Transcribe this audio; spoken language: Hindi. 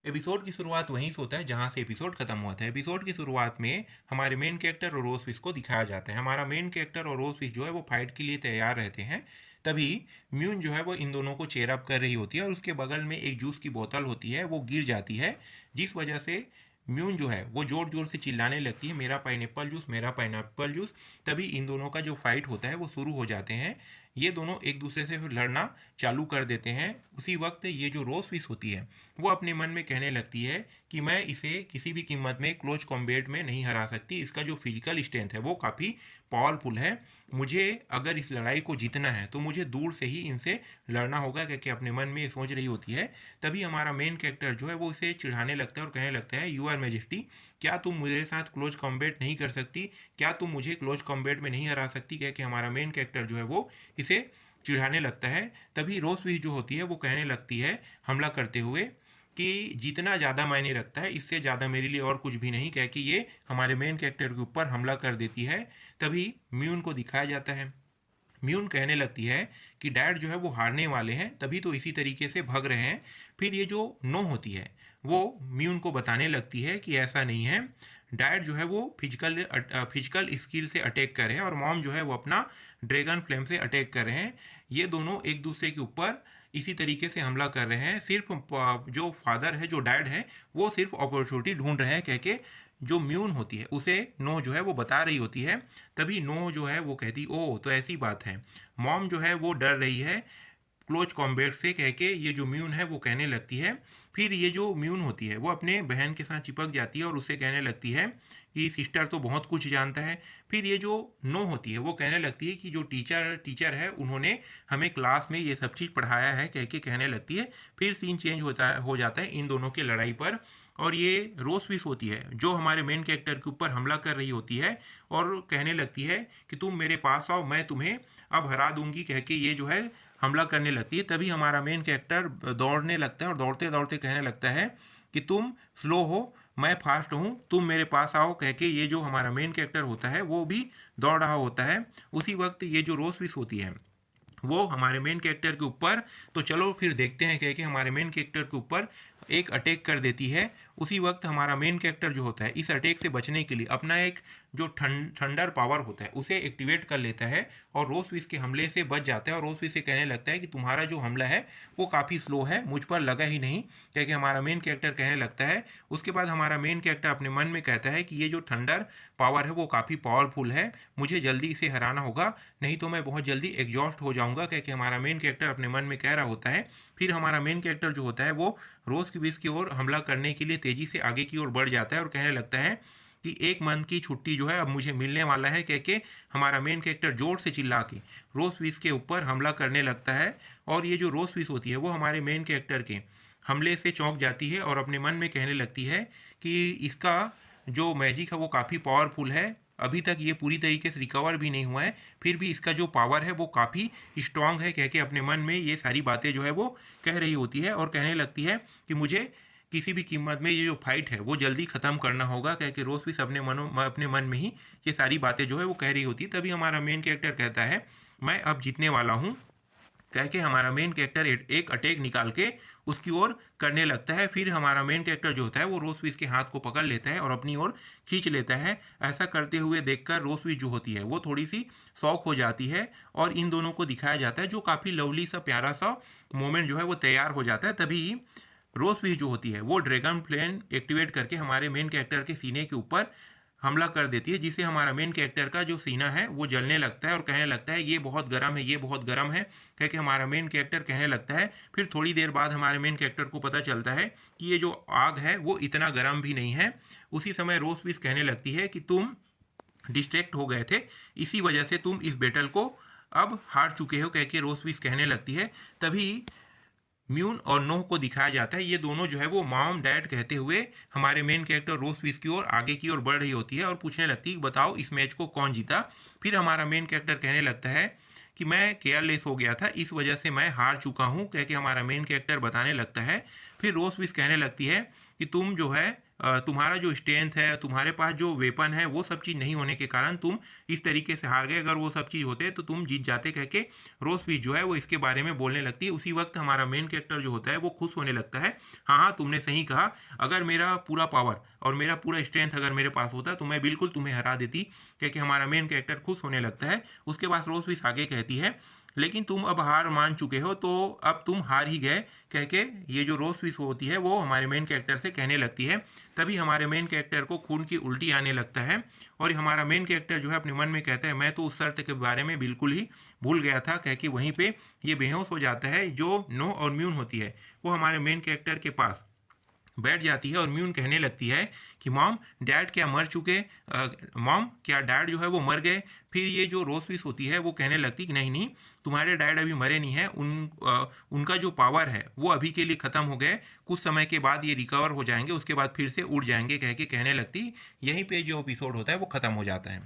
एपिसोड की शुरुआत वहीं से होता है जहाँ से एपिसोड खत्म हुआ था। एपिसोड की शुरुआत में हमारे मेन कैरेक्टर और रोज फिश को दिखाया जाता है। हमारा मेन कैरेक्टर और रोज फिश जो है वो फाइट के लिए तैयार रहते हैं। तभी म्यून जो है वो इन दोनों को चेयर अप कर रही होती है और उसके बगल में एक जूस की बोतल होती है, वो गिर जाती है, जिस वजह से म्यून जो है वो जोर जोर से चिल्लाने लगती है, मेरा पाइनएप्पल जूस, मेरा पाइनएप्पल जूस। तभी इन दोनों का जो फाइट होता है वो शुरू हो जाते हैं। ये दोनों एक दूसरे से फिर लड़ना चालू कर देते हैं। उसी वक्त ये जो रोज फिश होती है वो अपने मन में कहने लगती है कि मैं इसे किसी भी कीमत में क्लोज कॉम्बैट में नहीं हरा सकती। इसका जो फिजिकल स्ट्रेंथ है वो काफ़ी पावरफुल है। मुझे अगर इस लड़ाई को जीतना है तो मुझे दूर से ही इनसे लड़ना होगा, क्योंकि अपने मन में ये सोच रही होती है। तभी हमारा मेन कैरेक्टर जो है वो इसे चिढ़ाने लगता है और कहने लगता है, यू आर मैजेस्टी, क्या तुम मेरे साथ क्लोज कॉम्बैट नहीं कर सकती? क्या तुम मुझे क्लोज कॉम्बैट में नहीं हरा सकती? कह के हमारा मेन कैरेक्टर जो है वो इसे चिढ़ाने लगता है। तभी रोज भी जो होती है वो कहने लगती है हमला करते हुए कि जितना ज़्यादा मायने रखता है इससे ज़्यादा मेरे लिए और कुछ भी नहीं, कह के ये हमारे मेन कैरेक्टर के ऊपर हमला कर देती है। तभी म्यून को दिखाया जाता है। म्यून कहने लगती है कि डैड जो है वो हारने वाले हैं, तभी तो इसी तरीके से भाग रहे हैं। फिर ये जो नो होती है वो म्यून को बताने लगती है कि ऐसा नहीं है, डैड जो है वो फिजिकल स्किल से अटैक कर रहे हैं और मॉम जो है वो अपना ड्रैगन फ्लेम से अटैक कर रहे हैं। ये दोनों एक दूसरे के ऊपर इसी तरीके से हमला कर रहे हैं। सिर्फ जो फादर है, जो डैड है, वो सिर्फ अपॉर्चुनिटी ढूंढ रहे हैं, कह के जो म्यून होती है उसे नो जो है वो बता रही होती है। तभी नो जो है वो कहती, ओ तो ऐसी बात है। मॉम जो है वो डर रही है क्लोज कॉम्बैट से, कह के ये जो म्यून है वो कहने लगती है। फिर ये जो म्यून होती है वो अपने बहन के साथ चिपक जाती है और उससे कहने लगती है कि सिस्टर तो बहुत कुछ जानता है। फिर ये जो नो होती है वो कहने लगती है कि जो टीचर है उन्होंने हमें क्लास में ये सब चीज़ पढ़ाया है, कह के कहने लगती है। फिर सीन चेंज हो जाता है इन दोनों की लड़ाई पर। और ये रोज फिश होती है जो हमारे मेन कैरेक्टर के ऊपर हमला कर रही होती है और कहने लगती है कि तुम मेरे पास आओ, मैं तुम्हें अब हरा दूंगी, कह के ये जो है हमला करने लगती है। तभी हमारा मेन कैरेक्टर दौड़ने लगता है और दौड़ते दौड़ते कहने लगता है कि तुम स्लो हो, मैं फास्ट हूँ, तुम मेरे पास आओ, कह के ये जो हमारा मेन कैरेक्टर होता है वो भी दौड़ रहा होता है। उसी वक्त ये जो रोज फिश होती है वो हमारे मेन कैरेक्टर के ऊपर, तो चलो फिर देखते हैं, कह के हमारे मेन कैरेक्टर के ऊपर एक अटैक कर देती है। उसी वक्त हमारा मेन कैरेक्टर जो होता है इस अटैक से बचने के लिए अपना एक जो थंडर पावर होता है उसे एक्टिवेट कर लेता है और रोजविस के हमले से बच जाता है। और रोजविस से कहने लगता है कि तुम्हारा जो हमला है वो काफ़ी स्लो है, मुझ पर लगा ही नहीं, कह के हमारा मेन कैरेक्टर कहने लगता है। उसके बाद हमारा मेन कैरेक्टर अपने मन में कहता है कि ये जो थंडर पावर है वो काफ़ी पावरफुल है, मुझे जल्दी इसे हराना होगा, नहीं तो मैं बहुत जल्दी एग्जॉस्ट हो जाऊंगा, कह के हमारा मेन कैरेक्टर अपने मन में कह रहा होता है। फिर हमारा मेन कैरेक्टर जो होता है वो रोज की विश की ओर हमला करने के लिए तेजी से आगे की ओर बढ़ जाता है और कहने लगता है कि एक मंथ की छुट्टी जो है अब मुझे मिलने वाला है, कह के हमारा मेन कैरेक्टर जोर से चिल्ला के रोज विश के ऊपर हमला करने लगता है। और ये जो रोज विश होती है वो हमारे मेन कैरेक्टर के हमले से चौंक जाती है और अपने मन में कहने लगती है कि इसका जो मैजिक है वो काफ़ी पावरफुल है, अभी तक ये पूरी तरीके से रिकवर भी नहीं हुआ है, फिर भी इसका जो पावर है वो काफ़ी स्ट्रांग है, कह के अपने मन में ये सारी बातें जो है वो कह रही होती है। और कहने लगती है कि मुझे किसी भी कीमत में ये जो फाइट है वो जल्दी ख़त्म करना होगा, कह के रोज भी अपने मन में ही ये सारी बातें जो है वो कह रही होती है। तभी हमारा मेन कैरेक्टर कहता है मैं अब जीतने वाला हूँ, कह के हमारा मेन कैरेक्टर एक अटैक निकाल के उसकी ओर करने लगता है। फिर हमारा मेन कैरेक्टर जो होता है वो रोजविश के हाथ को पकड़ लेता है और अपनी ओर खींच लेता है। ऐसा करते हुए देखकर रोजविश जो होती है वो थोड़ी सी शॉक हो जाती है और इन दोनों को दिखाया जाता है जो काफ़ी लवली सा प्यारा सा मोमेंट जो है वो तैयार हो जाता है। तभी रोजविश जो होती है वो ड्रैगन फ्लेम एक्टिवेट करके हमारे मेन कैरेक्टर के सीने के ऊपर हमला कर देती है, जिससे हमारा मेन कैरेक्टर का जो सीना है वो जलने लगता है और कहने लगता है ये बहुत गर्म है, ये बहुत गर्म है, कह के हमारा मेन कैरेक्टर कहने लगता है। फिर थोड़ी देर बाद हमारे मेन कैरेक्टर को पता चलता है कि ये जो आग है वो इतना गर्म भी नहीं है। उसी समय रोजविश कहने लगती है कि तुम डिस्ट्रैक्ट हो गए थे, इसी वजह से तुम इस बैटल को अब हार चुके हो, कह के रोजविश कहने लगती है। तभी म्यून और नोह को दिखाया जाता है, ये दोनों जो है वो मॉम डैड कहते हुए हमारे मेन कैरेक्टर रोज फिश की ओर आगे की ओर बढ़ रही होती है और पूछने लगती है कि बताओ इस मैच को कौन जीता। फिर हमारा मेन कैरेक्टर कहने लगता है कि मैं केयरलेस हो गया था, इस वजह से मैं हार चुका हूँ, कह के हमारा मेन कैरेक्टर बताने लगता है। फिर रोज फिश कहने लगती है कि तुम जो है तुम्हारा जो स्ट्रेंथ है, तुम्हारे पास जो वेपन है, वो सब चीज़ नहीं होने के कारण तुम इस तरीके से हार गए। अगर वो सब चीज़ होते तो तुम जीत जाते, कह के रोज फिश जो है वो इसके बारे में बोलने लगती है। उसी वक्त हमारा मेन कैरेक्टर जो होता है वो खुश होने लगता है। हाँ हाँ, तुमने सही कहा, अगर मेरा पूरा पावर और मेरा पूरा स्ट्रेंथ अगर मेरे पास होता तो मैं बिल्कुल तुम्हें हरा देती, क्योंकि हमारा मेन कैरेक्टर खुश होने लगता है। उसके बाद रोज फिश आगे कहती है, लेकिन तुम अब हार मान चुके हो, तो अब तुम हार ही गए, कह के ये जो रोज फिश होती है वो हमारे मेन कैरेक्टर से कहने लगती है। तभी हमारे मेन कैरेक्टर को खून की उल्टी आने लगता है और हमारा मेन कैरेक्टर जो है अपने मन में कहता है, मैं तो उस शर्त के बारे में बिल्कुल ही भूल गया था, कह के वहीं पे ये बेहोश हो जाता है। जो नो और म्यून होती है वो हमारे मेन कैरेक्टर के पास बैठ जाती है और म्यून कहने लगती है कि मॉम, डैड क्या मर चुके, मॉम क्या डैड जो है वो मर गए। फिर ये जो रोज फिश होती है वो कहने लगती कि नहीं नहीं, तुम्हारे डैड अभी मरे नहीं हैं, उनका जो पावर है वो अभी के लिए ख़त्म हो गए, कुछ समय के बाद ये रिकवर हो जाएंगे, उसके बाद फिर से उड़ जाएंगे, कह के कहने लगती। यहीं पे जो एपिसोड होता है वो ख़त्म हो जाता है।